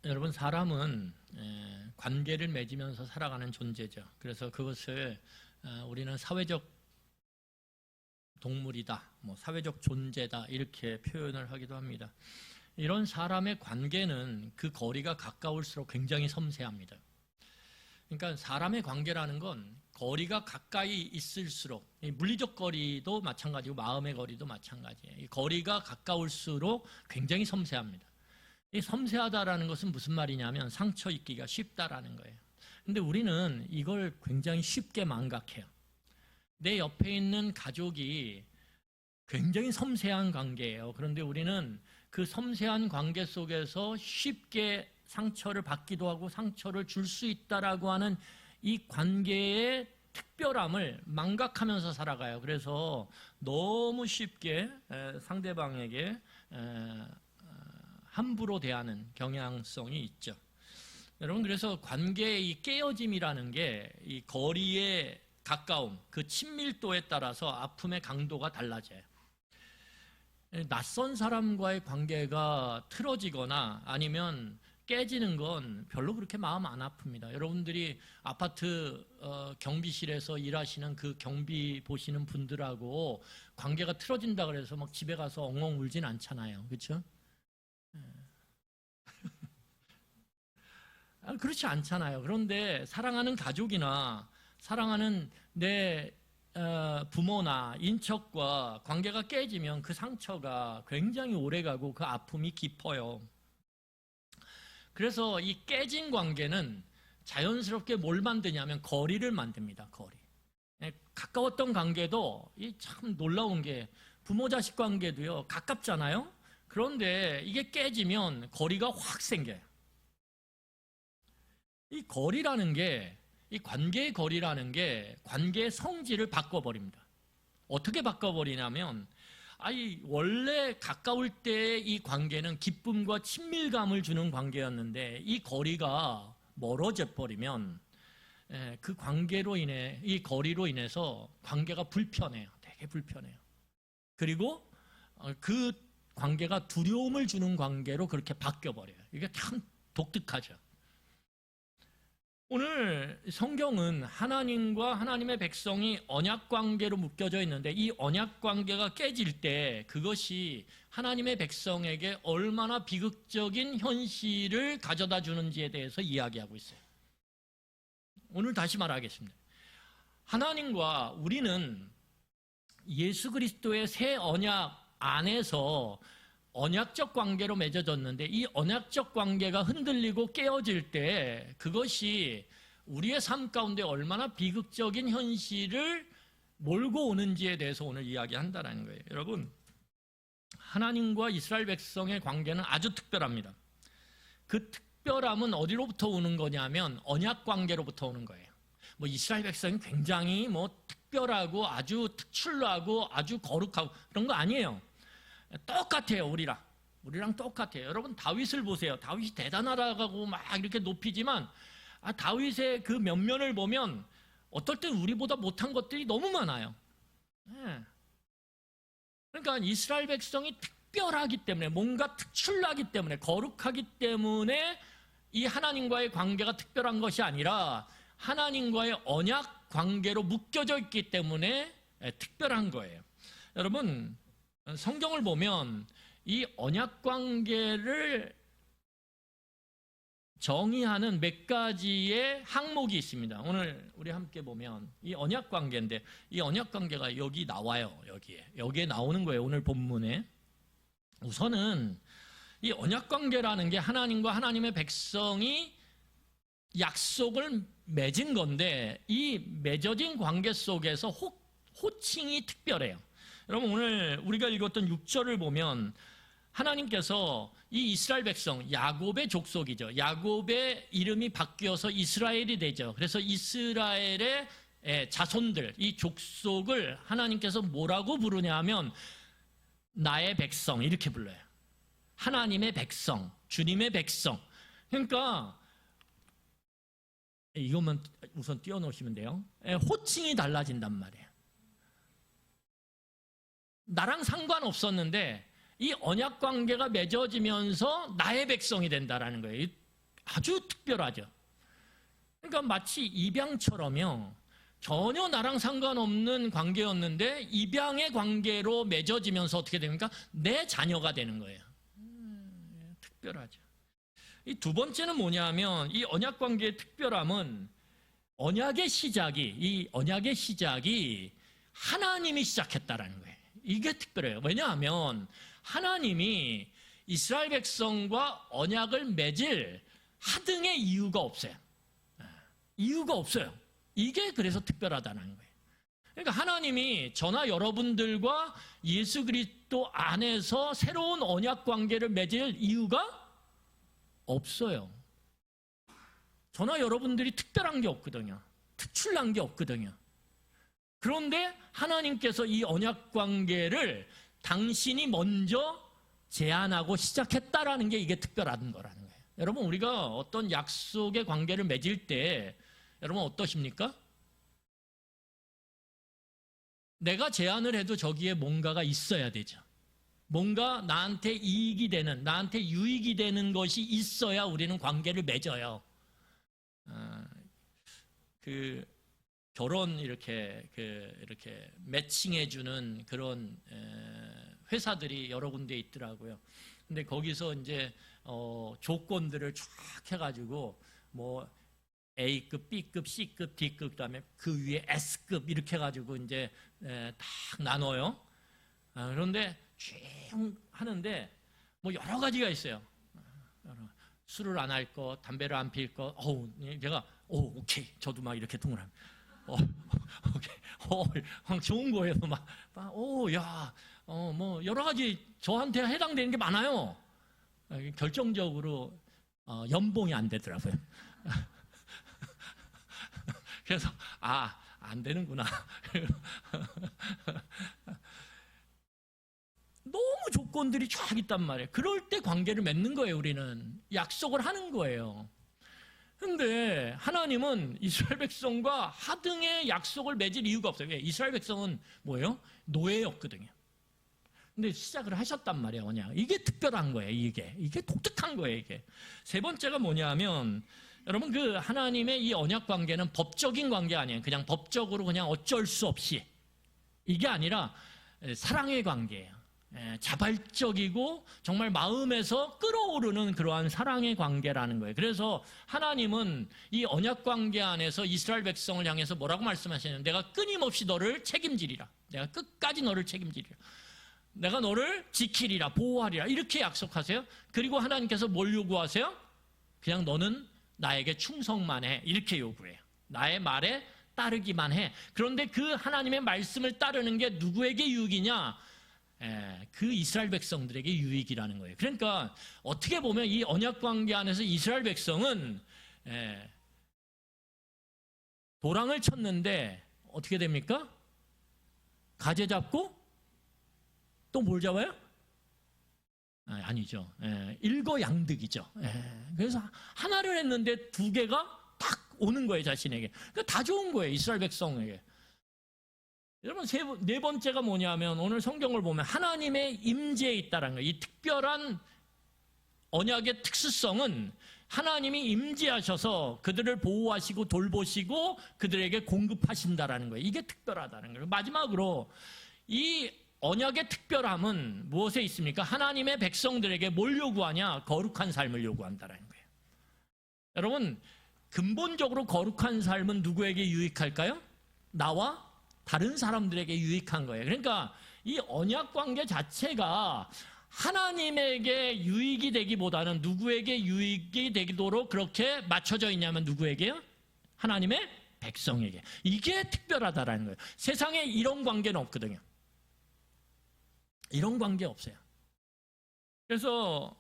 여러분, 사람은 관계를 맺으면서 살아가는 존재죠. 그래서 그것을 우리는 사회적 동물이다, 사회적 존재다 이렇게 표현을 하기도 합니다. 이런 사람의 관계는 그 거리가 가까울수록 굉장히 섬세합니다. 그러니까 사람의 관계라는 건 거리가 가까이 있을수록, 물리적 거리도 마찬가지고 마음의 거리도 마찬가지예요. 이 거리가 가까울수록 굉장히 섬세합니다. 이 섬세하다라는 것은 무슨 말이냐면 상처 입기가 쉽다라는 거예요. 근데 우리는 이걸 굉장히 쉽게 망각해요. 내 옆에 있는 가족이 굉장히 섬세한 관계예요. 그런데 우리는 그 섬세한 관계 속에서 쉽게 상처를 받기도 하고 상처를 줄 수 있다라고 하는 이 관계의 특별함을 망각하면서 살아가요. 그래서 너무 쉽게 상대방에게 함부로 대하는 경향성이 있죠. 여러분, 그래서 관계의 이 깨어짐이라는 게 이 거리의 가까움, 그 친밀도에 따라서 아픔의 강도가 달라져요. 낯선 사람과의 관계가 틀어지거나 아니면 깨지는 건 별로 그렇게 마음 안 아픕니다. 여러분들이 아파트 경비실에서 일하시는 그 경비 보시는 분들하고 관계가 틀어진다 그래서 막 집에 가서 엉엉 울진 않잖아요. 그렇죠? 그렇지 않잖아요. 그런데 사랑하는 가족이나 사랑하는 내 부모나 인척과 관계가 깨지면 그 상처가 굉장히 오래가고 그 아픔이 깊어요. 그래서 이 깨진 관계는 자연스럽게 뭘 만드냐면 거리를 만듭니다. 거리. 가까웠던 관계도 참 놀라운 게 부모 자식 관계도요, 가깝잖아요. 그런데 이게 깨지면 거리가 확 생겨요. 이 거리라는 게, 이 관계의 거리라는 게 관계의 성질을 바꿔버립니다. 어떻게 바꿔버리냐면, 원래 가까울 때 이 관계는 기쁨과 친밀감을 주는 관계였는데 이 거리가 멀어져 버리면 그 관계로 인해, 이 거리로 인해서 관계가 불편해요. 되게 불편해요. 그리고 그 관계가 두려움을 주는 관계로 그렇게 바뀌어버려요. 이게 참 독특하죠. 오늘 성경은 하나님과 하나님의 백성이 언약관계로 묶여져 있는데 이 언약관계가 깨질 때 그것이 하나님의 백성에게 얼마나 비극적인 현실을 가져다 주는지에 대해서 이야기하고 있어요. 오늘 다시 말하겠습니다. 하나님과 우리는 예수 그리스도의 새 언약 안에서 언약적 관계로 맺어졌는데 이 언약적 관계가 흔들리고 깨어질 때 그것이 우리의 삶 가운데 얼마나 비극적인 현실을 몰고 오는지에 대해서 오늘 이야기한다는 거예요. 여러분, 하나님과 이스라엘 백성의 관계는 아주 특별합니다. 그 특별함은 어디로부터 오는 거냐면 언약 관계로부터 오는 거예요. 이스라엘 백성이 굉장히 특별하고 아주 특출나고 아주 거룩하고 그런 거 아니에요. 똑같아요. 우리랑 똑같아요. 여러분, 다윗을 보세요. 다윗이 대단하다고 막 이렇게 높이지만 다윗의 그 면면을 보면 어떨 땐 우리보다 못한 것들이 너무 많아요. 그러니까 이스라엘 백성이 특별하기 때문에, 뭔가 특출나기 때문에, 거룩하기 때문에 이 하나님과의 관계가 특별한 것이 아니라 하나님과의 언약 관계로 묶여져 있기 때문에 특별한 거예요. 여러분, 성경을 보면 이 언약 관계를 정의하는 몇 가지의 항목이 있습니다. 오늘 우리 함께 보면 이 언약 관계인데 이 언약 관계가 여기 나와요. 여기에 나오는 거예요. 오늘 본문에. 우선은 이 언약 관계라는 게 하나님과 하나님의 백성이 약속을 맺은 건데 이 맺어진 관계 속에서 호칭이 특별해요. 여러분, 오늘 우리가 읽었던 6절을 보면 하나님께서 이 이스라엘 백성, 야곱의 족속이죠. 야곱의 이름이 바뀌어서 이스라엘이 되죠. 그래서 이스라엘의 자손들, 이 족속을 하나님께서 뭐라고 부르냐 하면 나의 백성 이렇게 불러요. 하나님의 백성, 주님의 백성. 그러니까 이것만 우선 띄워놓으시면 돼요. 호칭이 달라진단 말이에요. 나랑 상관없었는데 이 언약 관계가 맺어지면서 나의 백성이 된다라는 거예요. 아주 특별하죠. 그러니까 마치 입양처럼요. 전혀 나랑 상관없는 관계였는데 입양의 관계로 맺어지면서 어떻게 됩니까? 내 자녀가 되는 거예요. 특별하죠. 이 두 번째는 뭐냐면 이 언약 관계의 특별함은 언약의 시작이 하나님이 시작했다라는 거예요. 이게 특별해요. 왜냐하면 하나님이 이스라엘 백성과 언약을 맺을 하등의 이유가 없어요. 이유가 없어요. 이게 그래서 특별하다는 거예요. 그러니까 하나님이 저나 여러분들과 예수 그리스도 안에서 새로운 언약 관계를 맺을 이유가 없어요. 저나 여러분들이 특별한 게 없거든요. 특출난 게 없거든요. 그런데 하나님께서 이 언약 관계를 당신이 먼저 제안하고 시작했다라는 게 이게 특별한 거라는 거예요. 여러분, 우리가 어떤 약속의 관계를 맺을 때 여러분 어떠십니까? 내가 제안을 해도 저기에 뭔가가 있어야 되죠. 뭔가 나한테 이익이 되는, 나한테 유익이 되는 것이 있어야 우리는 관계를 맺어요. 결혼 이렇게 매칭해주는 그런 회사들이 여러 군데 있더라고요. 근데 거기서 이제 조건들을 쫙 해가지고 뭐 A급, B급, C급, D급, 그다음에 그 위에 S급 이렇게 해가지고 이제 딱 나눠요. 그런데 쭉 하는데 뭐 여러 가지가 있어요. 술을 안 할 거, 담배를 안 필 거. 제가 오케이. 저도 막 이렇게 동그라미. 오케이. 좋은 거예요. 뭐 여러 가지 저한테 해당되는 게 많아요. 결정적으로 연봉이 안 되더라고요. 그래서 안 되는구나. 너무 조건들이 쫙 있단 말이에요. 그럴 때 관계를 맺는 거예요. 우리는 약속을 하는 거예요. 근데 하나님은 이스라엘 백성과 하등의 약속을 맺을 이유가 없어요. 이스라엘 백성은 뭐예요? 노예였거든요. 근데 시작을 하셨단 말이에요. 그냥 이게 특별한 거예요. 이게 독특한 거예요. 이게 세 번째가 뭐냐면 여러분, 그 하나님의 이 언약 관계는 법적인 관계 아니에요. 그냥 법적으로 그냥 어쩔 수 없이, 이게 아니라 사랑의 관계예요. 자발적이고 정말 마음에서 끓어오르는 그러한 사랑의 관계라는 거예요. 그래서 하나님은 이 언약 관계 안에서 이스라엘 백성을 향해서 뭐라고 말씀하시냐면 내가 끊임없이 너를 책임지리라. 내가 끝까지 너를 책임지리라. 내가 너를 지키리라, 보호하리라, 이렇게 약속하세요. 그리고 하나님께서 뭘 요구하세요? 그냥 너는 나에게 충성만 해, 이렇게 요구해요. 나의 말에 따르기만 해. 그런데 그 하나님의 말씀을 따르는 게 누구에게 유익이냐? 그 이스라엘 백성들에게 유익이라는 거예요. 그러니까 어떻게 보면 이 언약 관계 안에서 이스라엘 백성은 도랑을 쳤는데 어떻게 됩니까? 가재 잡고 또 뭘 잡아요? 아니죠. 일거양득이죠. 그래서 하나를 했는데 두 개가 딱 오는 거예요, 자신에게. 그러니까 다 좋은 거예요, 이스라엘 백성에게. 여러분, 네 번째가 뭐냐면 오늘 성경을 보면 하나님의 임재에 있다는 거예요. 이 특별한 언약의 특수성은 하나님이 임재하셔서 그들을 보호하시고 돌보시고 그들에게 공급하신다라는 거예요. 이게 특별하다는 거예요. 마지막으로 이 언약의 특별함은 무엇에 있습니까? 하나님의 백성들에게 뭘 요구하냐? 거룩한 삶을 요구한다는 거예요. 여러분, 근본적으로 거룩한 삶은 누구에게 유익할까요? 나와 다른 사람들에게 유익한 거예요. 그러니까 이 언약 관계 자체가 하나님에게 유익이 되기보다는 누구에게 유익이 되도록 그렇게 맞춰져 있냐면 누구에게요? 하나님의 백성에게. 이게 특별하다라는 거예요. 세상에 이런 관계는 없거든요. 이런 관계 없어요. 그래서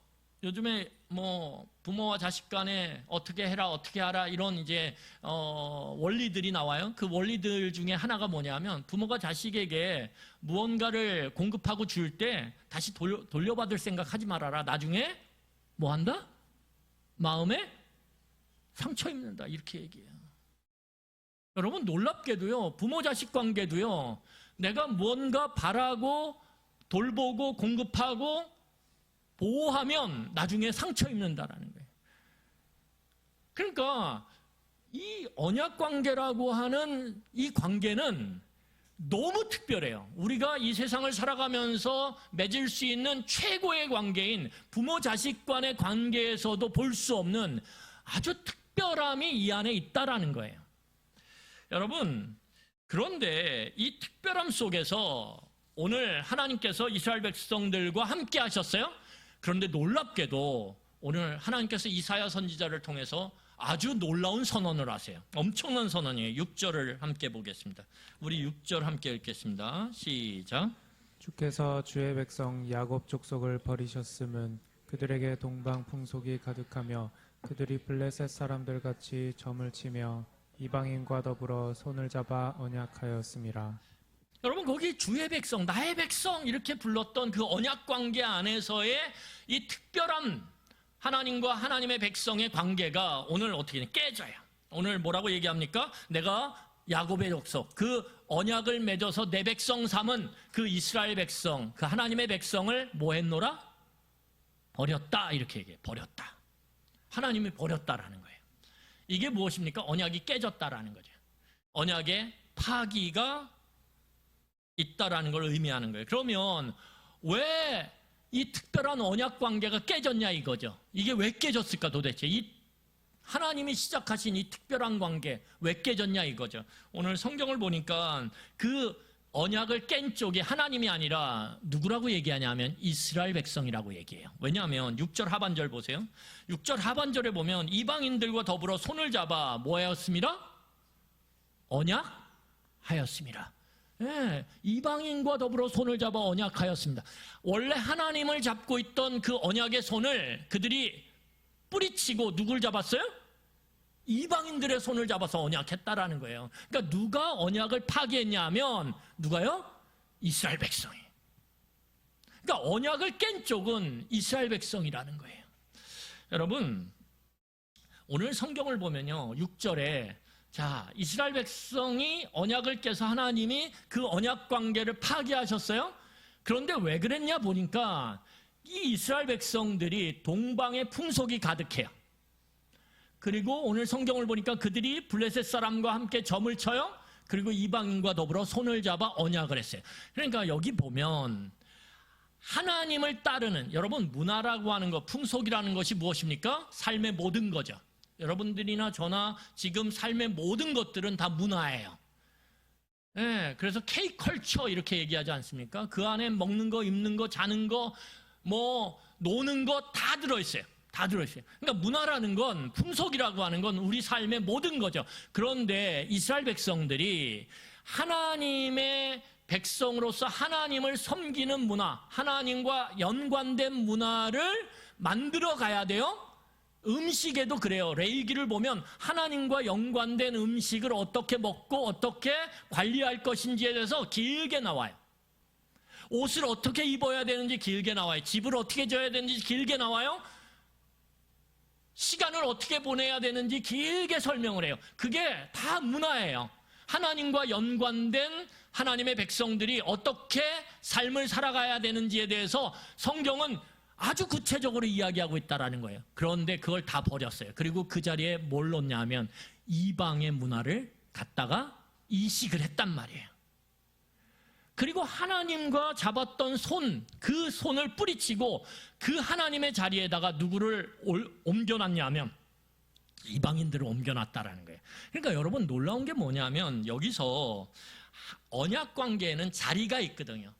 요즘에 뭐 부모와 자식 간에 어떻게 해라, 어떻게 하라 이런 이제 원리들이 나와요. 그 원리들 중에 하나가 뭐냐면 부모가 자식에게 무언가를 공급하고 줄 때 다시 돌려받을 생각하지 말아라. 나중에 뭐 한다? 마음에 상처 입는다. 이렇게 얘기해요. 여러분, 놀랍게도요, 부모 자식 관계도요, 내가 무언가 바라고 돌보고 공급하고 보호하면 나중에 상처 입는다라는 거예요. 그러니까 이 언약 관계라고 하는 이 관계는 너무 특별해요. 우리가 이 세상을 살아가면서 맺을 수 있는 최고의 관계인 부모 자식 간의 관계에서도 볼 수 없는 아주 특별함이 이 안에 있다라는 거예요. 여러분, 그런데 이 특별함 속에서 오늘 하나님께서 이스라엘 백성들과 함께 하셨어요. 그런데 놀랍게도 오늘 하나님께서 이사야 선지자를 통해서 아주 놀라운 선언을 하세요. 엄청난 선언이에요. 6절을 함께 보겠습니다. 우리 6절 함께 읽겠습니다. 시작. 주께서 주의 백성 야곱 족속을 버리셨음은 그들에게 동방 풍속이 가득하며 그들이 블레셋 사람들 같이 점을 치며 이방인과 더불어 손을 잡아 언약하였음이라. 여러분, 거기 주의 백성, 나의 백성 이렇게 불렀던 그 언약 관계 안에서의 이 특별한 하나님과 하나님의 백성의 관계가 오늘 어떻게 깨져요. 오늘 뭐라고 얘기합니까? 내가 야곱의 족속, 그 언약을 맺어서 내 백성 삼은 그 이스라엘 백성, 그 하나님의 백성을 뭐 했노라? 버렸다. 이렇게 얘기해요. 버렸다. 하나님이 버렸다라는 거예요. 이게 무엇입니까? 언약이 깨졌다라는 거죠. 언약의 파기가 있다라는 걸 의미하는 거예요. 그러면 왜 이 특별한 언약 관계가 깨졌냐 이거죠. 이게 왜 깨졌을까 도대체? 이 하나님이 시작하신 이 특별한 관계 왜 깨졌냐 이거죠. 오늘 성경을 보니까 그 언약을 깬 쪽이 하나님이 아니라 누구라고 얘기하냐면 이스라엘 백성이라고 얘기해요. 왜냐하면 6절 하반절 보세요. 6절 하반절에 보면 이방인들과 더불어 손을 잡아 뭐 하였습니다? 언약하였습니다. 네, 이방인과 더불어 손을 잡아 언약하였습니다. 원래 하나님을 잡고 있던 그 언약의 손을 그들이 뿌리치고 누굴 잡았어요? 이방인들의 손을 잡아서 언약했다라는 거예요. 그러니까 누가 언약을 파기했냐 하면 누가요? 이스라엘 백성이. 그러니까 언약을 깬 쪽은 이스라엘 백성이라는 거예요. 여러분, 오늘 성경을 보면요 6절에 자, 이스라엘 백성이 언약을 깨서 하나님이 그 언약 관계를 파기하셨어요. 그런데 왜 그랬냐 보니까 이 이스라엘 백성들이 동방의 풍속이 가득해요. 그리고 오늘 성경을 보니까 그들이 블레셋 사람과 함께 점을 쳐요. 그리고 이방인과 더불어 손을 잡아 언약을 했어요. 그러니까 여기 보면 하나님을 따르는, 여러분 문화라고 하는 것, 풍속이라는 것이 무엇입니까? 삶의 모든 거죠. 여러분들이나 저나 지금 삶의 모든 것들은 다 문화예요. 네, 그래서 K컬처 이렇게 얘기하지 않습니까? 그 안에 먹는 거, 입는 거, 자는 거, 뭐 노는 거 다 들어있어요. 다 들어있어요. 그러니까 문화라는 건, 풍속이라고 하는 건 우리 삶의 모든 거죠. 그런데 이스라엘 백성들이 하나님의 백성으로서 하나님을 섬기는 문화, 하나님과 연관된 문화를 만들어 가야 돼요. 음식에도 그래요. 레위기를 보면 하나님과 연관된 음식을 어떻게 먹고 어떻게 관리할 것인지에 대해서 길게 나와요. 옷을 어떻게 입어야 되는지 길게 나와요. 집을 어떻게 져야 되는지 길게 나와요. 시간을 어떻게 보내야 되는지 길게 설명을 해요. 그게 다 문화예요. 하나님과 연관된 하나님의 백성들이 어떻게 삶을 살아가야 되는지에 대해서 성경은 아주 구체적으로 이야기하고 있다는 거예요. 그런데 그걸 다 버렸어요. 그리고 그 자리에 뭘 넣냐 하면 이방의 문화를 갖다가 이식을 했단 말이에요. 그리고 하나님과 잡았던 손, 그 손을 뿌리치고 그 하나님의 자리에다가 누구를 옮겨놨냐 하면 이방인들을 옮겨놨다라는 거예요. 그러니까 여러분 놀라운 게 뭐냐면 여기서 언약 관계에는 자리가 있거든요.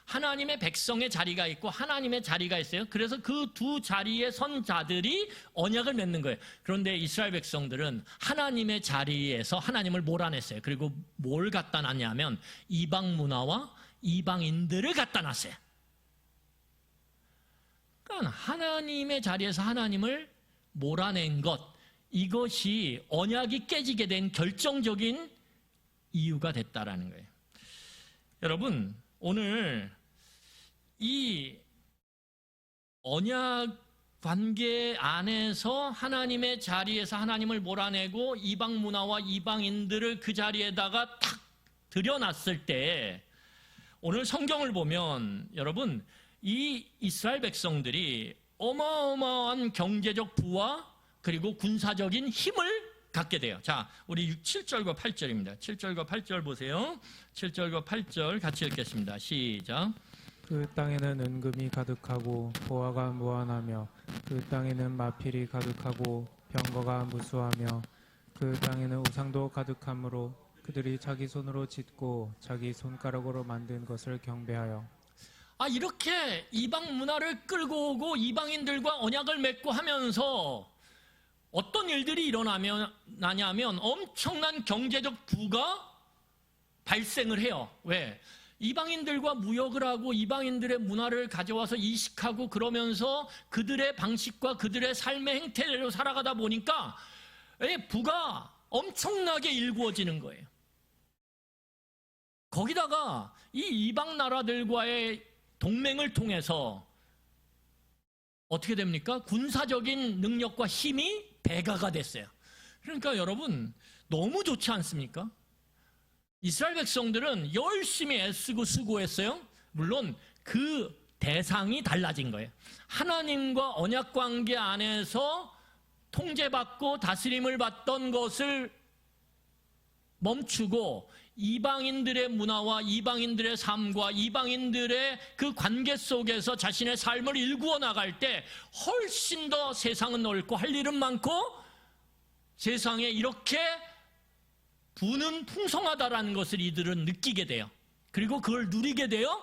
하나님의 백성의 자리가 있고 하나님의 자리가 있어요. 그래서 그 두 자리에 선 자들이 언약을 맺는 거예요. 그런데 이스라엘 백성들은 하나님의 자리에서 하나님을 몰아냈어요. 그리고 뭘 갖다 놨냐면 이방 문화와 이방인들을 갖다 놨어요. 그러니까 하나님의 자리에서 하나님을 몰아낸 것, 이것이 언약이 깨지게 된 결정적인 이유가 됐다라는 거예요. 여러분, 오늘 이 언약 관계 안에서 하나님의 자리에서 하나님을 몰아내고 이방 문화와 이방인들을 그 자리에다가 탁 들여놨을 때 오늘 성경을 보면 여러분 이 이스라엘 백성들이 어마어마한 경제적 부와 그리고 군사적인 힘을 갖게 돼요. 자, 우리 7절과 8절입니다. 7절과 8절 보세요. 7절과 8절 같이 읽겠습니다. 시작. 그 땅에는 은금이 가득하고 보화가 무한하며 그 땅에는 마필이 가득하고 병거가 무수하며 그 땅에는 우상도 가득하므로 그들이 자기 손으로 짓고 자기 손가락으로 만든 것을 경배하여. 이렇게 이방 문화를 끌고 오고 이방인들과 언약을 맺고 하면서 어떤 일들이 일어나냐면 엄청난 경제적 부가 발생을 해요. 왜? 이방인들과 무역을 하고 이방인들의 문화를 가져와서 이식하고 그러면서 그들의 방식과 그들의 삶의 행태대로 살아가다 보니까 부가 엄청나게 일구어지는 거예요. 거기다가 이 이방 나라들과의 동맹을 통해서 어떻게 됩니까? 군사적인 능력과 힘이 배가가 됐어요. 그러니까 여러분 너무 좋지 않습니까? 이스라엘 백성들은 열심히 애쓰고 수고했어요. 물론 그 대상이 달라진 거예요. 하나님과 언약 관계 안에서 통제받고 다스림을 받던 것을 멈추고 이방인들의 문화와 이방인들의 삶과 이방인들의 그 관계 속에서 자신의 삶을 일구어 나갈 때 훨씬 더 세상은 넓고 할 일은 많고 세상에 이렇게 부는 풍성하다라는 것을 이들은 느끼게 돼요. 그리고 그걸 누리게 돼요.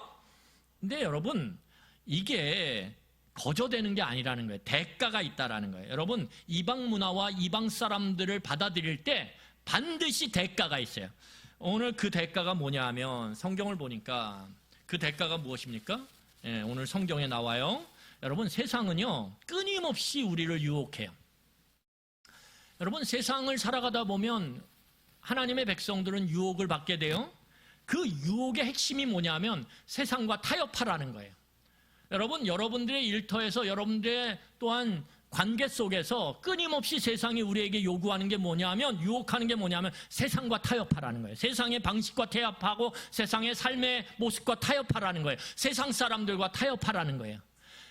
근데 여러분 이게 거저되는 게 아니라는 거예요. 대가가 있다라는 거예요. 여러분 이방 문화와 이방 사람들을 받아들일 때 반드시 대가가 있어요. 오늘 그 대가가 뭐냐 하면 성경을 보니까 그 대가가 무엇입니까? 오늘 성경에 나와요. 여러분 세상은요 끊임없이 우리를 유혹해요. 여러분 세상을 살아가다 보면 하나님의 백성들은 유혹을 받게 돼요. 그 유혹의 핵심이 뭐냐면 세상과 타협하라는 거예요. 여러분 여러분들의 일터에서 여러분들의 또한 관계 속에서 끊임없이 세상이 우리에게 요구하는 게 뭐냐면 유혹하는 게 뭐냐면 세상과 타협하라는 거예요. 세상의 방식과 타협하고 세상의 삶의 모습과 타협하라는 거예요. 세상 사람들과 타협하라는 거예요.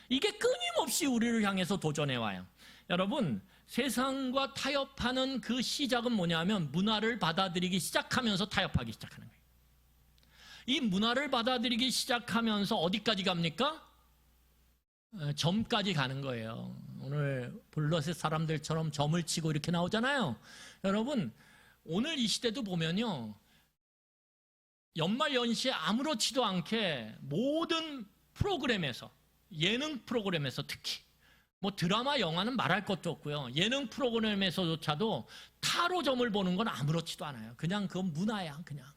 이게 끊임없이 우리를 향해서 도전해 와요. 여러분 세상과 타협하는 그 시작은 뭐냐면 문화를 받아들이기 시작하면서 타협하기 시작하는 거예요. 이 문화를 받아들이기 시작하면서 어디까지 갑니까? 점까지 가는 거예요. 오늘 블러셋 사람들처럼 점을 치고 이렇게 나오잖아요. 여러분 오늘 이 시대도 보면요 연말 연시에 아무렇지도 않게 모든 프로그램에서 예능 프로그램에서 특히 뭐 드라마 영화는 말할 것도 없고요. 예능 프로그램에서조차도 타로 점을 보는 건 아무렇지도 않아요. 그냥 그건 문화야. 그냥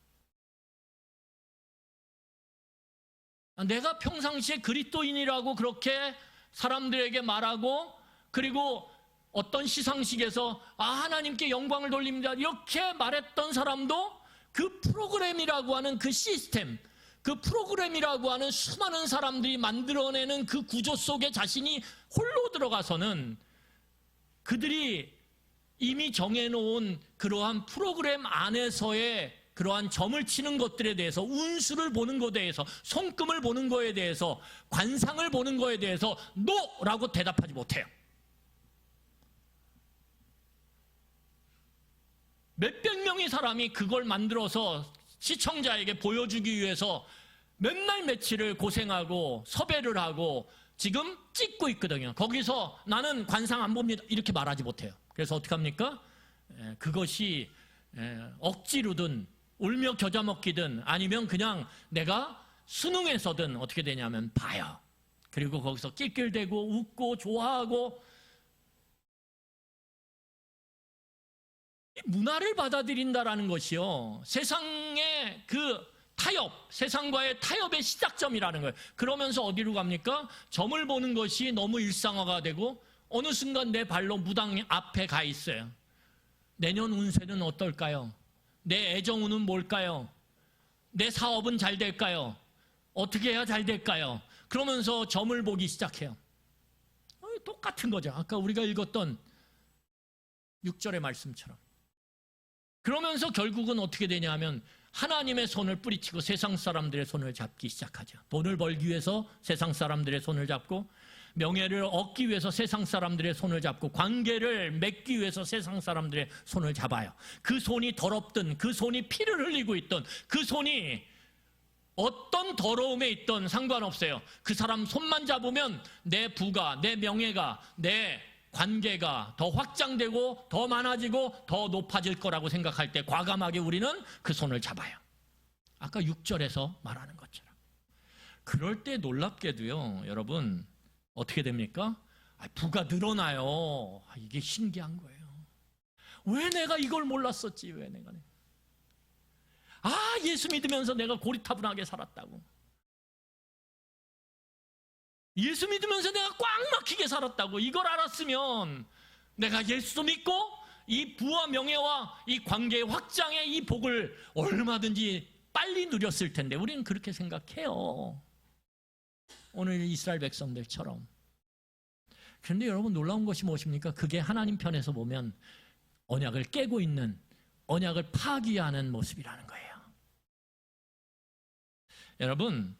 내가 평상시에 그리스도인이라고 그렇게 사람들에게 말하고 그리고 어떤 시상식에서 하나님께 영광을 돌립니다 이렇게 말했던 사람도 그 프로그램이라고 하는 그 시스템 그 프로그램이라고 하는 수많은 사람들이 만들어내는 그 구조 속에 자신이 홀로 들어가서는 그들이 이미 정해놓은 그러한 프로그램 안에서의 그러한 점을 치는 것들에 대해서 운수를 보는 것에 대해서 손금을 보는 것에 대해서 관상을 보는 것에 대해서 노라고 대답하지 못해요. 몇백 명의 사람이 그걸 만들어서 시청자에게 보여주기 위해서 몇 날 며칠을 고생하고 섭외를 하고 지금 찍고 있거든요. 거기서 나는 관상 안 봅니다 이렇게 말하지 못해요. 그래서 어떻게 합니까? 그것이 억지로든 울며 겨자 먹기든 아니면 그냥 내가 수능에서든 어떻게 되냐면 봐요. 그리고 거기서 낄낄대고 웃고 좋아하고 문화를 받아들인다라는 것이요 세상의 그 타협, 세상과의 타협의 시작점이라는 거예요. 그러면서 어디로 갑니까? 점을 보는 것이 너무 일상화가 되고 어느 순간 내 발로 무당 앞에 가 있어요. 내년 운세는 어떨까요? 내 애정운은 뭘까요? 내 사업은 잘 될까요? 어떻게 해야 잘 될까요? 그러면서 점을 보기 시작해요. 똑같은 거죠. 아까 우리가 읽었던 6절의 말씀처럼. 그러면서 결국은 어떻게 되냐 하면 하나님의 손을 뿌리치고 세상 사람들의 손을 잡기 시작하죠. 돈을 벌기 위해서 세상 사람들의 손을 잡고 명예를 얻기 위해서 세상 사람들의 손을 잡고 관계를 맺기 위해서 세상 사람들의 손을 잡아요. 그 손이 더럽든 그 손이 피를 흘리고 있든 그 손이 어떤 더러움에 있든 상관없어요. 그 사람 손만 잡으면 내 부가, 내 명예가, 내 관계가 더 확장되고 더 많아지고 더 높아질 거라고 생각할 때 과감하게 우리는 그 손을 잡아요. 아까 6절에서 말하는 것처럼. 그럴 때 놀랍게도요, 여러분 어떻게 됩니까? 부가 늘어나요. 이게 신기한 거예요. 왜 내가 이걸 몰랐었지? 왜 내가 예수 믿으면서 내가 고리타분하게 살았다고. 예수 믿으면서 내가 꽉 막히게 살았다고. 이걸 알았으면 내가 예수도 믿고 이 부와 명예와 이 관계의 확장의 이 복을 얼마든지 빨리 누렸을 텐데 우리는 그렇게 생각해요. 오늘 이스라엘 백성들처럼. 그런데 여러분 놀라운 것이 무엇입니까? 그게 하나님 편에서 보면 언약을 깨고 있는, 언약을 파기하는 모습이라는 거예요. 여러분,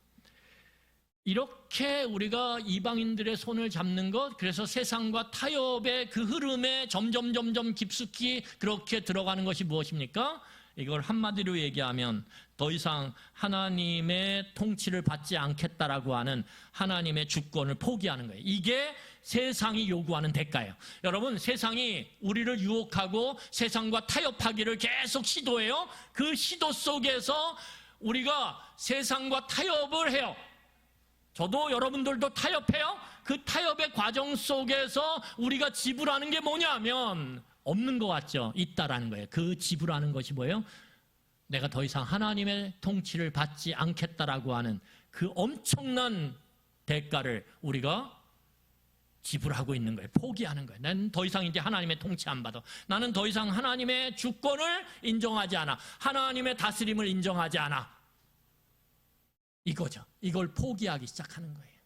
이렇게 우리가 이방인들의 손을 잡는 것, 그래서 세상과 타협의 그 흐름에 점점 깊숙이 그렇게 들어가는 것이 무엇입니까? 이걸 한마디로 얘기하면 더 이상 하나님의 통치를 받지 않겠다라고 하는 하나님의 주권을 포기하는 거예요. 이게 세상이 요구하는 대가예요. 여러분, 세상이 우리를 유혹하고 세상과 타협하기를 계속 시도해요. 그 시도 속에서 우리가 세상과 타협을 해요. 저도 여러분들도 타협해요. 그 타협의 과정 속에서 우리가 지불하는 게 뭐냐면 없는 것 같죠? 있다라는 거예요. 그 지불하는 것이 뭐예요? 내가 더 이상 하나님의 통치를 받지 않겠다라고 하는 그 엄청난 대가를 우리가 지불하고 있는 거예요. 포기하는 거예요. 나는 더 이상 이제 하나님의 통치 안 받아. 나는 더 이상 하나님의 주권을 인정하지 않아. 하나님의 다스림을 인정하지 않아. 이거죠. 이걸 포기하기 시작하는 거예요.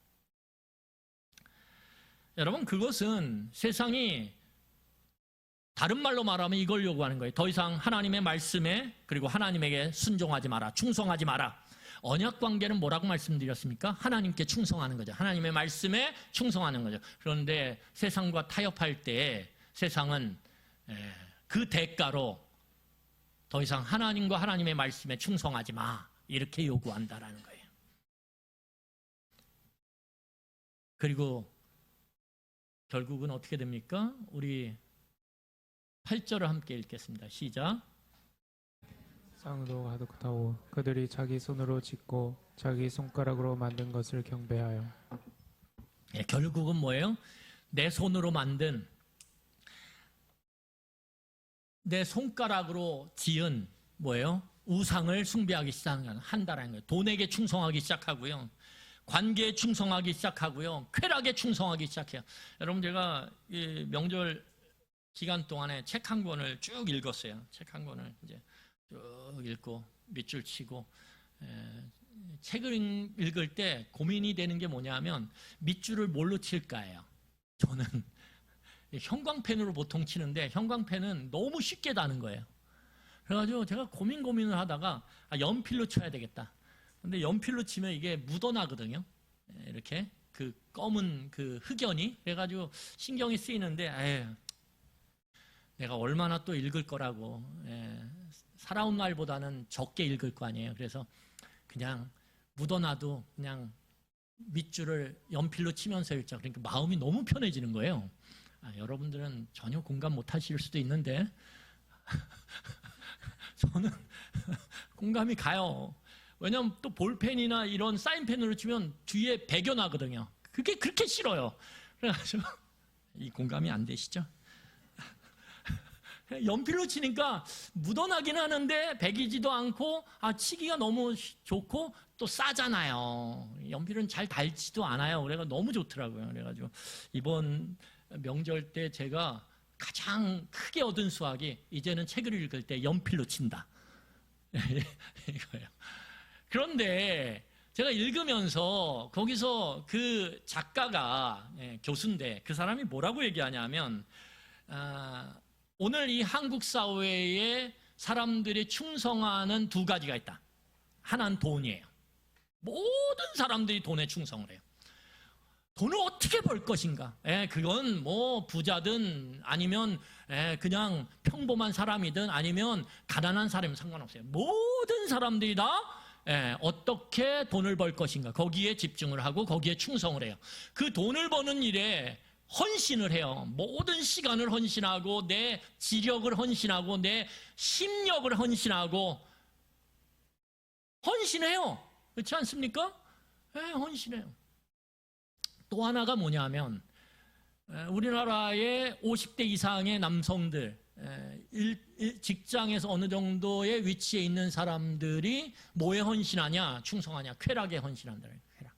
여러분, 그것은 세상이 다른 말로 말하면 이걸 요구하는 거예요. 더 이상 하나님의 말씀에, 그리고 하나님에게 순종하지 마라. 충성하지 마라. 언약 관계는 뭐라고 말씀드렸습니까? 하나님께 충성하는 거죠. 하나님의 말씀에 충성하는 거죠. 그런데 세상과 타협할 때 세상은 그 대가로 더 이상 하나님과 하나님의 말씀에 충성하지 마. 이렇게 요구한다라는 거예요. 그리고 결국은 어떻게 됩니까? 우리 8절을 함께 읽겠습니다. 시작. 쌍으로 가득하고 그들이 자기 손으로 짓고 자기 손가락으로 만든 것을 경배하여. 결국은 뭐예요? 내 손으로 만든, 내 손가락으로 지은 뭐예요? 우상을 숭배하기 시작한다는 거예요. 돈에게 충성하기 시작하고요. 관계에 충성하기 시작하고요. 쾌락에 충성하기 시작해요. 여러분, 제가 이 명절 기간 동안에 책 한 권을 쭉 읽었어요. 책 한 권을 이제 쭉 읽고 밑줄 치고, 책을 읽을 때 고민이 되는 게 뭐냐면 밑줄을 뭘로 칠까예요. 저는 형광펜으로 보통 치는데 형광펜은 너무 쉽게 다는 거예요. 그래가지고 제가 고민을 하다가 연필로 쳐야 되겠다. 근데 연필로 치면 이게 묻어나거든요. 이렇게 그 검은 그 흑연이. 그래가지고 신경이 쓰이는데 내가 얼마나 또 읽을 거라고. 살아온 날보다는 적게 읽을 거 아니에요. 그래서 그냥 묻어놔도 그냥 밑줄을 연필로 치면서 읽자. 그러니까 마음이 너무 편해지는 거예요. 여러분들은 전혀 공감 못 하실 수도 있는데 저는 공감이 가요. 왜냐하면 또 볼펜이나 이런 사인펜으로 치면 뒤에 배겨 나거든요. 그게 그렇게 싫어요. 그래가지고 이 공감이 안 되시죠? 연필로 치니까 묻어나긴 하는데 배기지도 않고 치기가 너무 좋고 또 싸잖아요. 연필은 잘 닳지도 않아요. 그래가 너무 좋더라고요. 그래가지고 이번 명절 때 제가 가장 크게 얻은 수확이 이제는 책을 읽을 때 연필로 친다. 이거예요. 그런데 제가 읽으면서 거기서 그 작가가 교수인데 그 사람이 뭐라고 얘기하냐면 오늘 이 한국 사회에 사람들이 충성하는 두 가지가 있다. 하나는 돈이에요. 모든 사람들이 돈에 충성을 해요. 돈을 어떻게 벌 것인가? 그건 뭐 부자든 아니면 그냥 평범한 사람이든 아니면 가난한 사람이면 상관없어요. 모든 사람들이 다 어떻게 돈을 벌 것인가? 거기에 집중을 하고 거기에 충성을 해요. 그 돈을 버는 일에 헌신을 해요. 모든 시간을 헌신하고 내 지력을 헌신하고 내 심력을 헌신하고 헌신해요. 그렇지 않습니까? 헌신해요. 또 하나가 뭐냐면 우리나라의 50대 이상의 남성들, 직장에서 어느 정도의 위치에 있는 사람들이 뭐에 헌신하냐? 충성하냐? 쾌락에 헌신한다. 쾌락.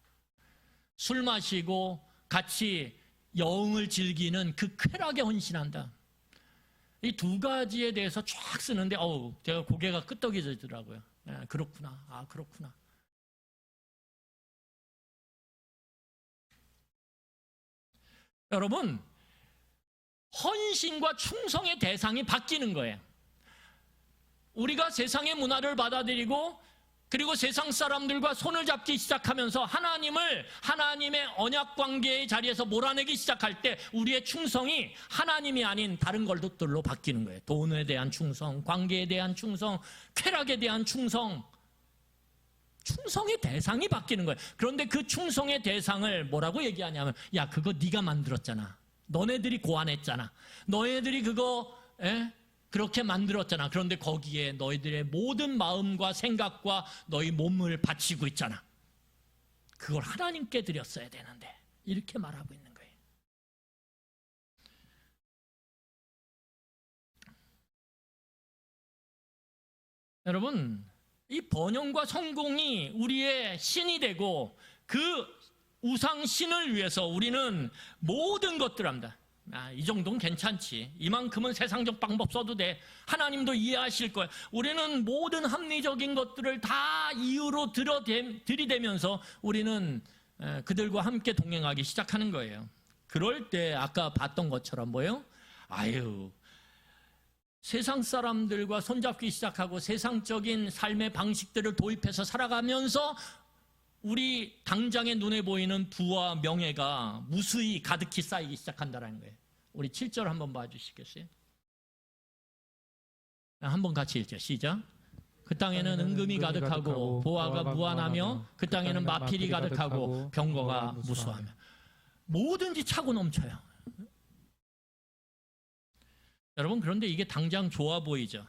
술 마시고 같이 여흥을 즐기는 그 쾌락에 헌신한다. 이 두 가지에 대해서 쫙 쓰는데 제가 고개가 끄덕여지더라고요. 그렇구나. 그렇구나. 여러분, 헌신과 충성의 대상이 바뀌는 거예요. 우리가 세상의 문화를 받아들이고 그리고 세상 사람들과 손을 잡기 시작하면서 하나님의 언약 관계의 자리에서 몰아내기 시작할 때 우리의 충성이 하나님이 아닌 다른 것들로 바뀌는 거예요. 돈에 대한 충성, 관계에 대한 충성, 쾌락에 대한 충성. 충성의 대상이 바뀌는 거예요. 그런데 그 충성의 대상을 뭐라고 얘기하냐면 야, 그거 네가 만들었잖아. 너네들이 고안했잖아. 너희들이 그거 그렇게 만들었잖아. 그런데 거기에 너희들의 모든 마음과 생각과 너희 몸을 바치고 있잖아. 그걸 하나님께 드렸어야 되는데 이렇게 말하고 있는 거예요. 여러분, 이 번영과 성공이 우리의 신이 되고 그 우상 신을 위해서 우리는 모든 것들을 합니다. 이 정도는 괜찮지. 이만큼은 세상적 방법 써도 돼. 하나님도 이해하실 거야. 우리는 모든 합리적인 것들을 다 이유로 들이대면서 우리는 그들과 함께 동행하기 시작하는 거예요. 그럴 때 아까 봤던 것처럼 뭐예요? 세상 사람들과 손잡기 시작하고 세상적인 삶의 방식들을 도입해서 살아가면서 우리 당장의 눈에 보이는 부와 명예가 무수히 가득히 쌓이기 시작한다는 거예요. 우리 7절 한번 봐주시겠어요? 한번 같이 읽죠. 시작. 그 땅에는 은금이 가득하고 보화가 무한하며 그 땅에는 마필이 가득하고 병거가 무수하며 뭐든지 차고 넘쳐요. 여러분, 그런데 이게 당장 좋아 보이죠?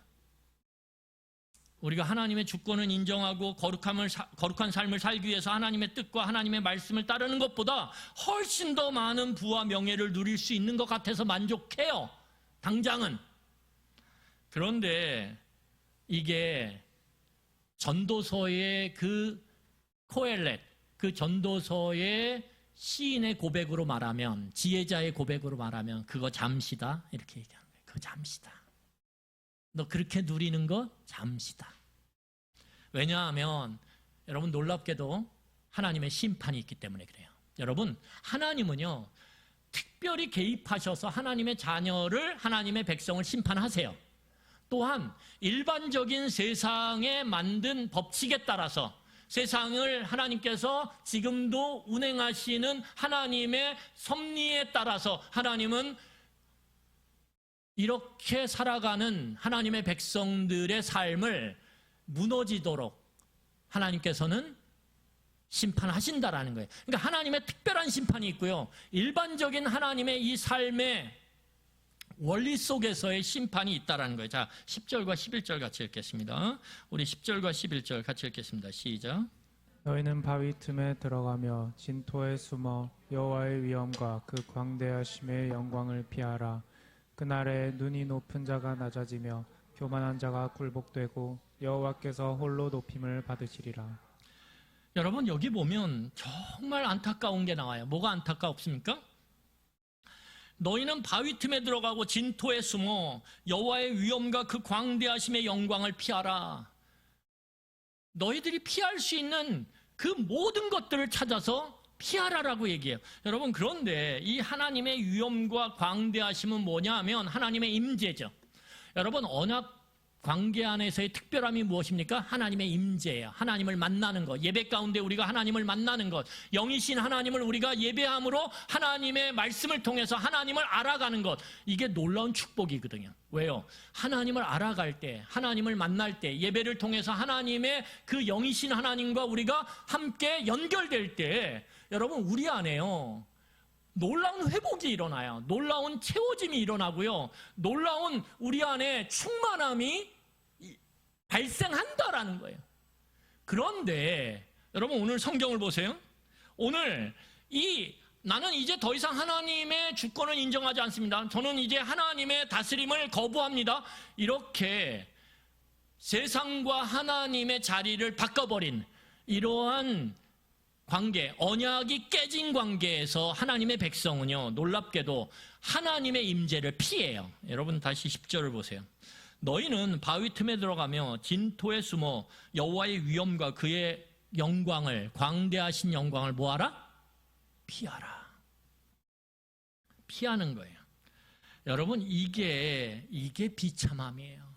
우리가 하나님의 주권을 인정하고 거룩한 삶을 살기 위해서 하나님의 뜻과 하나님의 말씀을 따르는 것보다 훨씬 더 많은 부와 명예를 누릴 수 있는 것 같아서 만족해요. 당장은. 그런데 이게 전도서의 그 코엘렛, 그 전도서의 시인의 고백으로 말하면, 지혜자의 고백으로 말하면 그거 잠시다 이렇게 얘기하는 거예요. 그거 잠시다. 너 그렇게 누리는 거 잠시다. 왜냐하면 여러분, 놀랍게도 하나님의 심판이 있기 때문에 그래요. 여러분, 하나님은요 특별히 개입하셔서 하나님의 자녀를, 하나님의 백성을 심판하세요. 또한 일반적인 세상에 만든 법칙에 따라서 세상을 하나님께서 지금도 운행하시는 하나님의 섭리에 따라서 하나님은 이렇게 살아가는 하나님의 백성들의 삶을 무너지도록 하나님께서는 심판하신다라는 거예요. 그러니까 하나님의 특별한 심판이 있고요, 일반적인 하나님의 이 삶의 원리 속에서의 심판이 있다라는 거예요. 자, 10절과 11절 같이 읽겠습니다. 우리 10절과 11절 같이 읽겠습니다. 시작. 너희는 바위 틈에 들어가며 진토에 숨어 여호와의 위엄과 그 광대하심의 영광을 피하라. 그날에 눈이 높은 자가 낮아지며 교만한 자가 굴복되고 여호와께서 홀로 높임을 받으시리라. 여러분, 여기 보면 정말 안타까운 게 나와요. 뭐가 안타깝습니까? 너희는 바위 틈에 들어가고 진토에 숨어 여호와의 위엄과 그 광대하심의 영광을 피하라. 너희들이 피할 수 있는 그 모든 것들을 찾아서 피하라라고 얘기해요. 여러분, 그런데 이 하나님의 위엄과 광대하심은 뭐냐 하면 하나님의 임재죠. 여러분, 언약 관계 안에서의 특별함이 무엇입니까? 하나님의 임재예요. 하나님을 만나는 것. 예배 가운데 우리가 하나님을 만나는 것. 영이신 하나님을 우리가 예배함으로 하나님의 말씀을 통해서 하나님을 알아가는 것. 이게 놀라운 축복이거든요. 왜요? 하나님을 알아갈 때, 하나님을 만날 때, 예배를 통해서 하나님의 그 영이신 하나님과 우리가 함께 연결될 때, 여러분 우리 안에요, 놀라운 회복이 일어나요. 놀라운 채워짐이 일어나고요. 놀라운 우리 안에 충만함이 발생한다라는 거예요. 그런데 여러분 오늘 성경을 보세요. 오늘 나는 이제 더 이상 하나님의 주권을 인정하지 않습니다. 저는 이제 하나님의 다스림을 거부합니다. 이렇게 세상과 하나님의 자리를 바꿔버린 이러한 관계, 언약이 깨진 관계에서 하나님의 백성은요, 놀랍게도 하나님의 임재를 피해요. 여러분 다시 10절을 보세요. 너희는 바위 틈에 들어가며 진토에 숨어 여호와의 위엄과 그의 영광을, 광대하신 영광을 뭐하라? 피하라. 피하는 거예요. 여러분 이게 비참함이에요.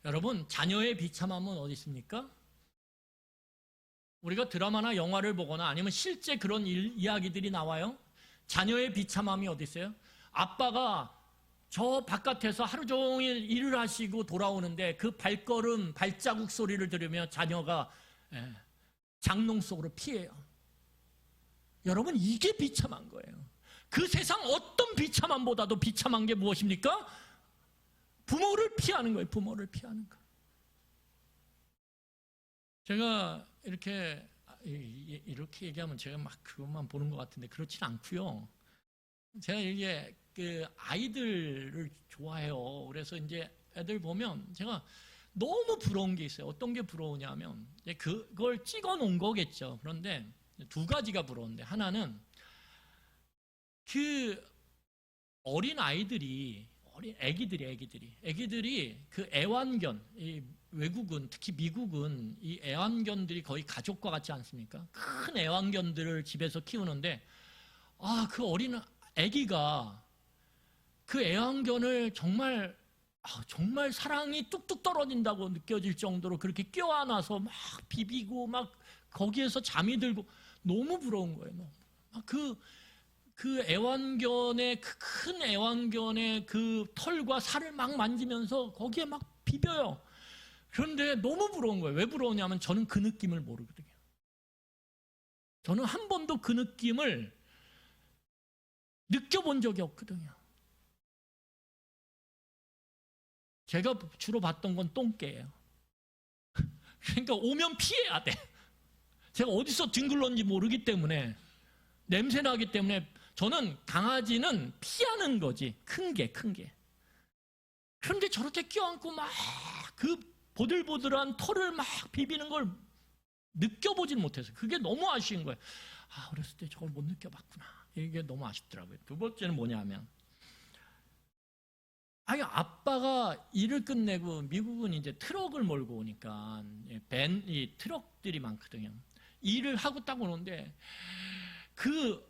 여러분 자녀의 비참함은 어디 있습니까? 우리가 드라마나 영화를 보거나 아니면 실제 그런 이야기들이 나와요. 자녀의 비참함이 어디 있어요? 아빠가 저 바깥에서 하루 종일 일을 하시고 돌아오는데 그 발자국 소리를 들으며 자녀가 장롱 속으로 피해요. 여러분 이게 비참한 거예요. 그 세상 어떤 비참함보다도 비참한 게 무엇입니까? 부모를 피하는 거예요. 부모를 피하는 거. 제가 이렇게 얘기하면 제가 막 그것만 보는 것 같은데 그렇진 않고요. 제가 이게 그 아이들을 좋아해요. 그래서 이제 애들 보면 제가 너무 부러운 게 있어요. 어떤 게 부러우냐면 그걸 찍어 놓은 거겠죠. 그런데 두 가지가 부러운데, 하나는 그 어린 아이들이, 애기들이 그 애완견, 이 외국은, 특히 미국은 이 애완견들이 거의 가족과 같지 않습니까? 큰 애완견들을 집에서 키우는데, 그 어린 애기가 그 애완견을 정말 사랑이 뚝뚝 떨어진다고 느껴질 정도로 그렇게 껴안아서 막 비비고 막 거기에서 잠이 들고 너무 부러운 거예요. 그 애완견의, 큰 애완견의 그 털과 살을 막 만지면서 거기에 막 비벼요. 그런데 너무 부러운 거예요. 왜 부러우냐면 저는 그 느낌을 모르거든요. 저는 한 번도 그 느낌을 느껴본 적이 없거든요. 제가 주로 봤던 건 똥개예요. 그러니까 오면 피해야 돼. 제가 어디서 뒹굴렀는지 모르기 때문에, 냄새 나기 때문에 저는 강아지는 피하는 거지. 큰 게. 그런데 저렇게 껴안고 막 그 보들보들한 털을 막 비비는 걸 느껴보질 못해서 그게 너무 아쉬운 거예요. 어렸을 때 저걸 못 느껴봤구나. 이게 너무 아쉽더라고요. 두 번째는 뭐냐면, 아빠가 일을 끝내고, 미국은 이제 트럭을 몰고 오니까 이 트럭들이 많거든요. 일을 하고 딱 오는데 그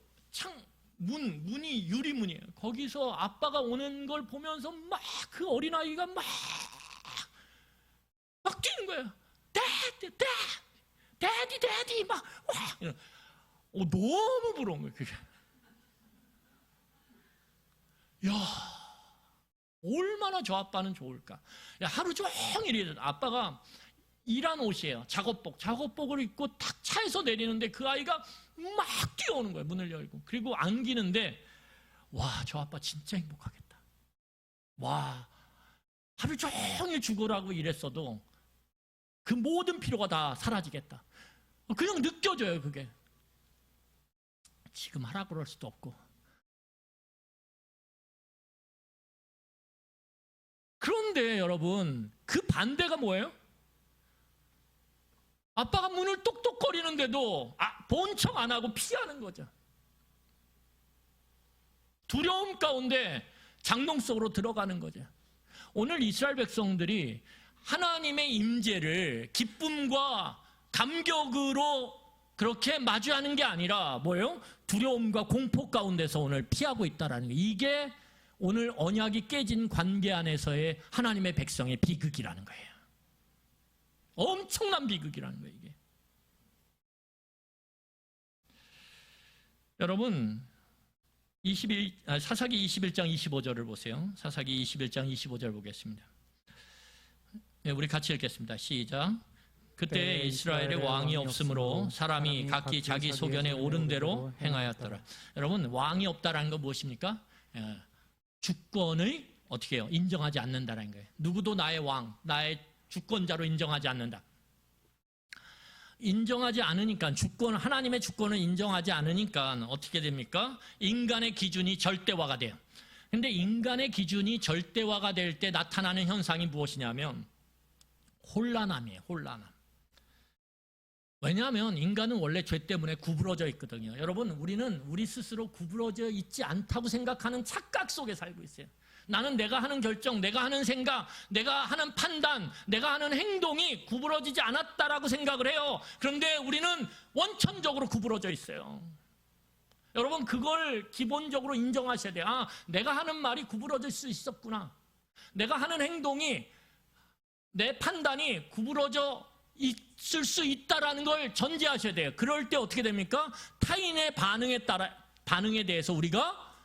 문이 유리문이에요. 거기서 아빠가 오는 걸 보면서 막 그 어린아이가 막 뛰는 거예요. 데디 막 와. 너무 부러운 거예요. 그게. 야, 얼마나 저 아빠는 좋을까. 하루 종일 아빠가 일한 옷이에요. 작업복을 입고 탁 차에서 내리는데 그 아이가 막 뛰어오는 거예요. 문을 열고. 그리고 안기는데, 와, 저 아빠 진짜 행복하겠다. 와, 하루 종일 죽으라고 일했어도 그 모든 피로가 다 사라지겠다. 그냥 느껴져요, 그게. 지금 하라고 그럴 수도 없고. 그런데 여러분, 그 반대가 뭐예요? 아빠가 문을 똑똑거리는데도 본 척 안 하고 피하는 거죠. 두려움 가운데 장롱 속으로 들어가는 거죠. 오늘 이스라엘 백성들이 하나님의 임재를 기쁨과 감격으로 그렇게 마주하는 게 아니라 뭐예요? 두려움과 공포 가운데서 오늘 피하고 있다라는 게, 이게 오늘 언약이 깨진 관계 안에서의 하나님의 백성의 비극이라는 거예요. 엄청난 비극이라는 거예요, 이게. 여러분, 사사기 21장 25절을 보세요. 사사기 21장 25절 보겠습니다. 네, 우리 같이 읽겠습니다. 시작. 그때 이스라엘의 왕이 없으므로 사람이 각기 자기 소견에 옳은 대로 행하였더라. 여러분, 왕이 없다라는 건 무엇입니까? 주권을 어떻게 해요? 인정하지 않는다라는 거예요. 누구도 나의 왕, 나의 주권자로 인정하지 않는다. 인정하지 않으니까, 하나님의 주권을 인정하지 않으니까 어떻게 됩니까? 인간의 기준이 절대화가 돼요. 근데 인간의 기준이 절대화가 될 때 나타나는 현상이 무엇이냐면 혼란함이에요. 혼란함. 왜냐하면 인간은 원래 죄 때문에 구부러져 있거든요. 여러분, 우리는 우리 스스로 구부러져 있지 않다고 생각하는 착각 속에 살고 있어요. 나는 내가 하는 결정, 내가 하는 생각, 내가 하는 판단, 내가 하는 행동이 구부러지지 않았다라고 생각을 해요. 그런데 우리는 원천적으로 구부러져 있어요. 여러분, 그걸 기본적으로 인정하셔야 돼요. 아, 내가 하는 말이 구부러질 수 있었구나. 내가 하는 행동이, 내 판단이 구부러져 있을 수 있다라는 걸 전제하셔야 돼요. 그럴 때 어떻게 됩니까? 타인의 반응에 대해서 우리가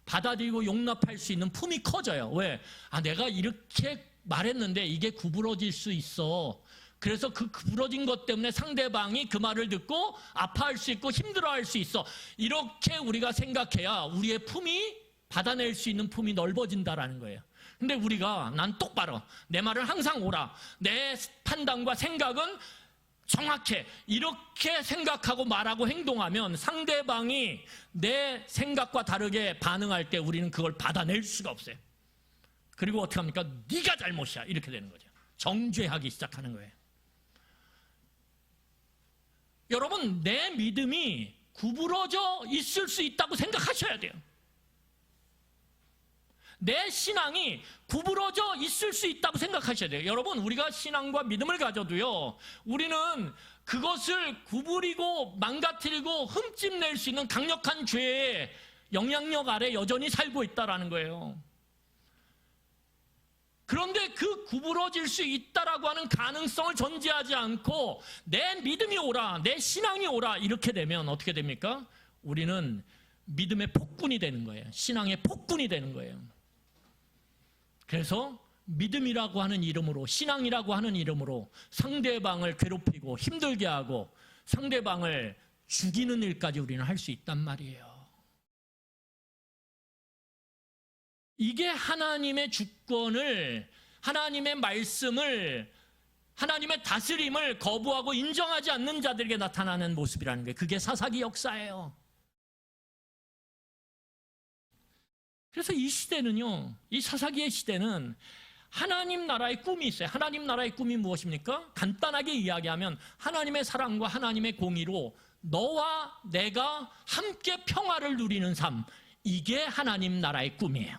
받아들이고 용납할 수 있는 품이 커져요. 왜? 아, 내가 이렇게 말했는데 이게 구부러질 수 있어. 그래서 그 구부러진 것 때문에 상대방이 그 말을 듣고 아파할 수 있고 힘들어할 수 있어. 이렇게 우리가 생각해야 우리의 품이 받아낼 수 있는 품이 넓어진다라는 거예요. 근데 우리가 난 똑바로, 내 말은 항상 옳아, 내 판단과 생각은 정확해, 이렇게 생각하고 말하고 행동하면 상대방이 내 생각과 다르게 반응할 때 우리는 그걸 받아낼 수가 없어요. 그리고 어떻게 합니까? 네가 잘못이야, 이렇게 되는 거죠. 정죄하기 시작하는 거예요. 여러분, 내 믿음이 구부러져 있을 수 있다고 생각하셔야 돼요. 내 신앙이 구부러져 있을 수 있다고 생각하셔야 돼요. 여러분, 우리가 신앙과 믿음을 가져도요, 우리는 그것을 구부리고 망가뜨리고 흠집낼 수 있는 강력한 죄의 영향력 아래 여전히 살고 있다라는 거예요. 그런데 그 구부러질 수 있다라고 하는 가능성을 전제하지 않고 내 믿음이 옳아, 내 신앙이 옳아, 이렇게 되면 어떻게 됩니까? 우리는 믿음의 폭군이 되는 거예요. 신앙의 폭군이 되는 거예요. 그래서 믿음이라고 하는 이름으로, 신앙이라고 하는 이름으로 상대방을 괴롭히고 힘들게 하고 상대방을 죽이는 일까지 우리는 할 수 있단 말이에요. 이게 하나님의 주권을, 하나님의 말씀을, 하나님의 다스림을 거부하고 인정하지 않는 자들에게 나타나는 모습이라는 거예요. 그게 사사기 역사예요. 그래서 이 시대는요, 이 사사기의 시대는 하나님 나라의 꿈이 있어요. 하나님 나라의 꿈이 무엇입니까? 간단하게 이야기하면 하나님의 사랑과 하나님의 공의로 너와 내가 함께 평화를 누리는 삶, 이게 하나님 나라의 꿈이에요.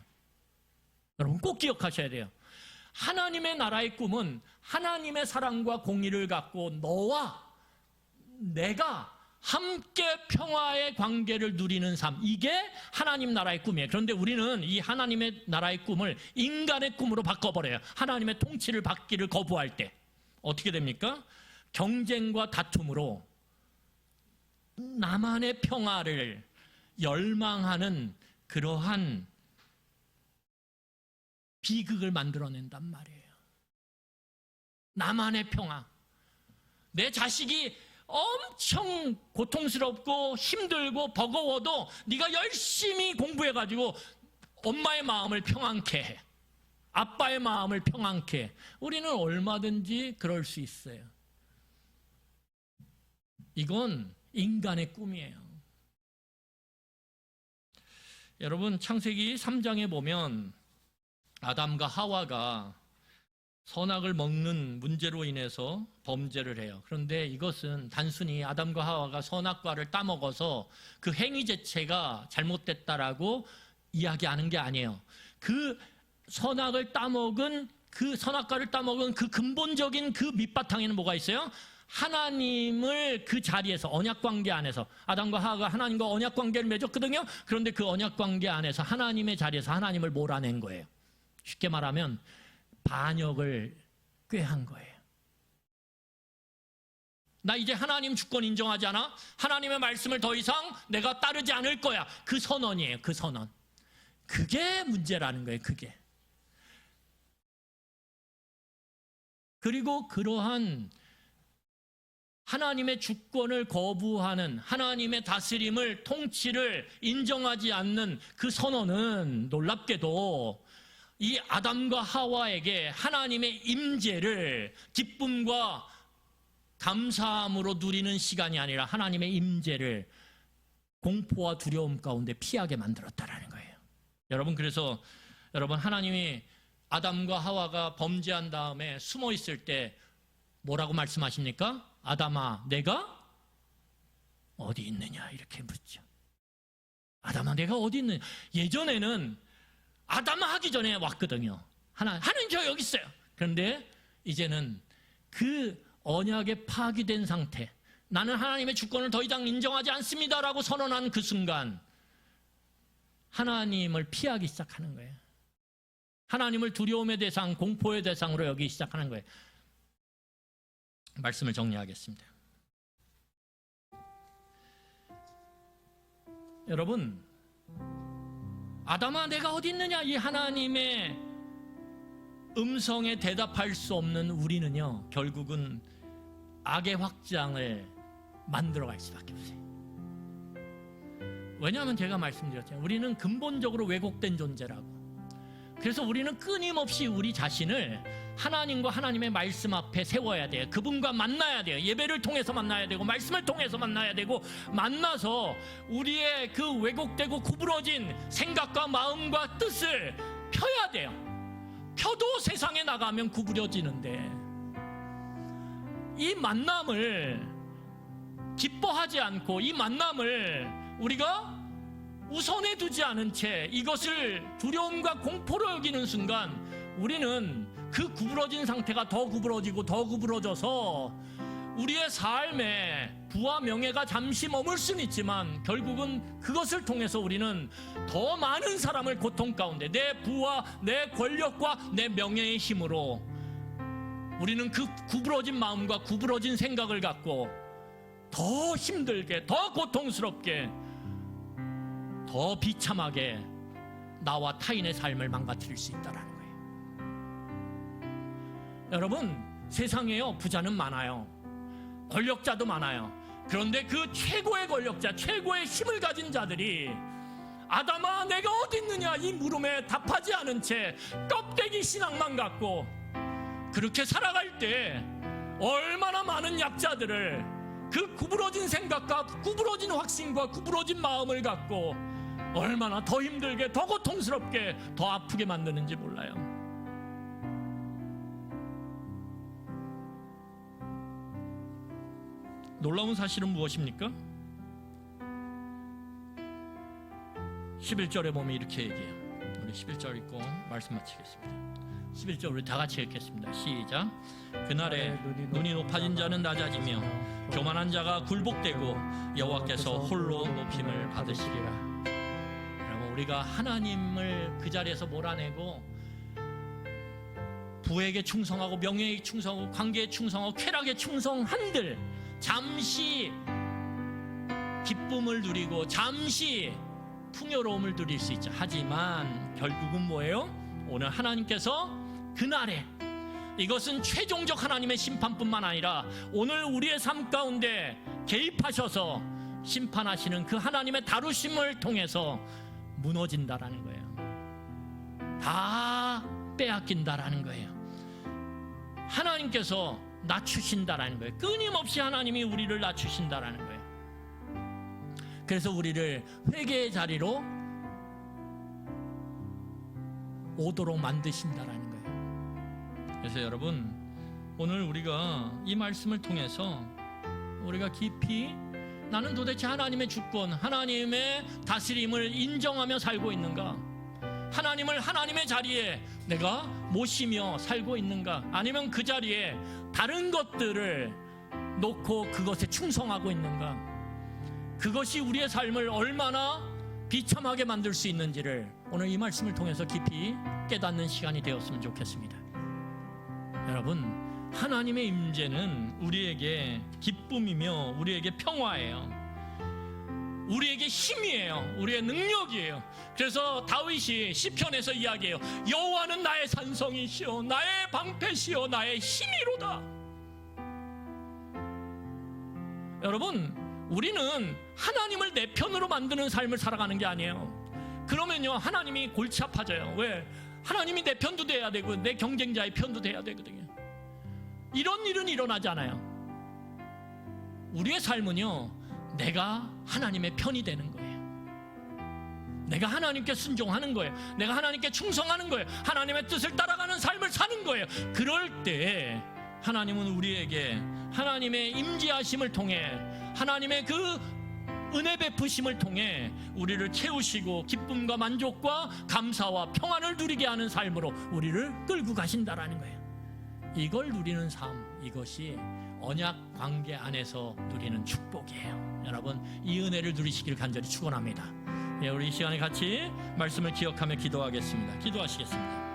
여러분 꼭 기억하셔야 돼요. 하나님의 나라의 꿈은 하나님의 사랑과 공의를 갖고 너와 내가 함께 평화의 관계를 누리는 삶, 이게 하나님 나라의 꿈이에요. 그런데 우리는 이 하나님의 나라의 꿈을 인간의 꿈으로 바꿔버려요. 하나님의 통치를 받기를 거부할 때 어떻게 됩니까? 경쟁과 다툼으로 나만의 평화를 열망하는 그러한 비극을 만들어낸단 말이에요. 나만의 평화. 내 자식이 엄청 고통스럽고 힘들고 버거워도 네가 열심히 공부해가지고 엄마의 마음을 평안케 해. 아빠의 마음을 평안케 해. 우리는 얼마든지 그럴 수 있어요. 이건 인간의 꿈이에요. 여러분, 창세기 3장에 보면 아담과 하와가 선악을 먹는 문제로 인해서 범죄를 해요. 그런데 이것은 단순히 아담과 하와가 선악과를 따먹어서 그 행위 자체가 잘못됐다라고 이야기하는 게 아니에요. 그 선악과를 따먹은 그 근본적인 그 밑바탕에는 뭐가 있어요? 하나님을 그 자리에서 언약 관계 안에서 아담과 하와가 하나님과 언약 관계를 맺었거든요. 그런데 그 언약 관계 안에서 하나님의 자리에서 하나님을 몰아낸 거예요. 쉽게 말하면 반역을 꾀한 거예요. 나 이제 하나님 주권 인정하지 않아? 하나님의 말씀을 더 이상 내가 따르지 않을 거야. 그 선언이에요. 그 선언. 그게 문제라는 거예요. 그게. 그리고 그러한 하나님의 주권을 거부하는, 하나님의 다스림을, 통치를 인정하지 않는 그 선언은 놀랍게도 이 아담과 하와에게 하나님의 임재를 기쁨과 감사함으로 누리는 시간이 아니라 하나님의 임재를 공포와 두려움 가운데 피하게 만들었다라는 거예요. 여러분, 그래서 여러분, 하나님이 아담과 하와가 범죄한 다음에 숨어 있을 때 뭐라고 말씀하십니까? 아담아, 내가 어디 있느냐? 이렇게 묻죠. 아담아, 내가 어디 있느냐? 예전에는 아담아 하기 전에 왔거든요. 하나님 저 여기 있어요. 그런데 이제는 그 언약에 파기된 상태, 나는 하나님의 주권을 더 이상 인정하지 않습니다라고 선언한 그 순간 하나님을 피하기 시작하는 거예요. 하나님을 두려움의 대상, 공포의 대상으로 여기기 시작하는 거예요. 말씀을 정리하겠습니다. 여러분, 아담아 내가 어디 있느냐? 이 하나님의 음성에 대답할 수 없는 우리는요, 결국은 악의 확장을 만들어갈 수밖에 없어요. 왜냐하면 제가 말씀드렸잖아요. 우리는 근본적으로 왜곡된 존재라고. 그래서 우리는 끊임없이 우리 자신을 하나님과 하나님의 말씀 앞에 세워야 돼요. 그분과 만나야 돼요. 예배를 통해서 만나야 되고 말씀을 통해서 만나야 되고, 만나서 우리의 그 왜곡되고 구부러진 생각과 마음과 뜻을 펴야 돼요. 펴도 세상에 나가면 구부러지는데, 이 만남을 기뻐하지 않고 이 만남을 우리가 우선에 두지 않은 채 이것을 두려움과 공포로 여기는 순간 우리는 그 구부러진 상태가 더 구부러지고 더 구부러져서 우리의 삶에 부와 명예가 잠시 머물 수는 있지만 결국은 그것을 통해서 우리는 더 많은 사람을 고통 가운데, 내 부와 내 권력과 내 명예의 힘으로 우리는 그 구부러진 마음과 구부러진 생각을 갖고 더 힘들게, 더 고통스럽게, 더 비참하게 나와 타인의 삶을 망가뜨릴 수 있다는 거예요. 여러분, 세상에요, 부자는 많아요. 권력자도 많아요. 그런데 그 최고의 권력자, 최고의 힘을 가진 자들이 아담아 내가 어디 있느냐 이 물음에 답하지 않은 채 껍데기 신앙만 갖고 그렇게 살아갈 때 얼마나 많은 약자들을 그 구부러진 생각과 구부러진 확신과 구부러진 마음을 갖고 얼마나 더 힘들게, 더 고통스럽게, 더 아프게 만드는지 몰라요. 놀라운 사실은 무엇입니까? 11절에 보면 이렇게 얘기해요. 우리 11절 읽고 말씀 마치겠습니다. 11절 우리 다 같이 읽겠습니다. 시작. 그날에 눈이 높아진 자는 낮아지며 교만한 자가 굴복되고 여호와께서 홀로 높임을 받으시리라. 여러분, 우리가 하나님을 그 자리에서 몰아내고 부에게 충성하고 명예에 충성하고 관계에 충성하고 쾌락에 충성한들 잠시 기쁨을 누리고 잠시 풍요로움을 누릴 수 있죠. 하지만 결국은 뭐예요? 오늘 하나님께서 그날에, 이것은 최종적 하나님의 심판뿐만 아니라 오늘 우리의 삶 가운데 개입하셔서 심판하시는 그 하나님의 다루심을 통해서 무너진다라는 거예요. 다 빼앗긴다라는 거예요. 하나님께서 낮추신다라는 거예요. 끊임없이 하나님이 우리를 낮추신다라는 거예요. 그래서 우리를 회개의 자리로 오도록 만드신다라는 거예요. 그래서 여러분, 오늘 우리가 이 말씀을 통해서 우리가 깊이 나는 도대체 하나님의 주권, 하나님의 다스림을 인정하며 살고 있는가? 하나님을 하나님의 자리에 내가 모시며 살고 있는가? 아니면 그 자리에 다른 것들을 놓고 그것에 충성하고 있는가? 그것이 우리의 삶을 얼마나 비참하게 만들 수 있는지를 오늘 이 말씀을 통해서 깊이 깨닫는 시간이 되었으면 좋겠습니다. 여러분, 하나님의 임재는 우리에게 기쁨이며 우리에게 평화예요. 우리에게 힘이에요. 우리의 능력이에요. 그래서 다윗이 시편에서 이야기해요. 여호와는 나의 산성이시오 나의 방패시오 나의 힘이로다. 여러분, 우리는 하나님을 내 편으로 만드는 삶을 살아가는 게 아니에요. 그러면요, 하나님이 골치 아파져요. 왜? 하나님이 내 편도 돼야 되고 내 경쟁자의 편도 돼야 되거든요. 이런 일은 일어나지 않아요. 우리의 삶은요, 내가 하나님의 편이 되는 거예요. 내가 하나님께 순종하는 거예요. 내가 하나님께 충성하는 거예요. 하나님의 뜻을 따라가는 삶을 사는 거예요. 그럴 때 하나님은 우리에게 하나님의 임재하심을 통해 하나님의 그 은혜 베푸심을 통해 우리를 채우시고 기쁨과 만족과 감사와 평안을 누리게 하는 삶으로 우리를 끌고 가신다라는 거예요. 이걸 누리는 삶, 이것이 언약 관계 안에서 누리는 축복이에요. 여러분, 이 은혜를 누리시길 간절히 축원합니다. 우리 이 시간에 같이 말씀을 기억하며 기도하겠습니다. 기도하시겠습니다.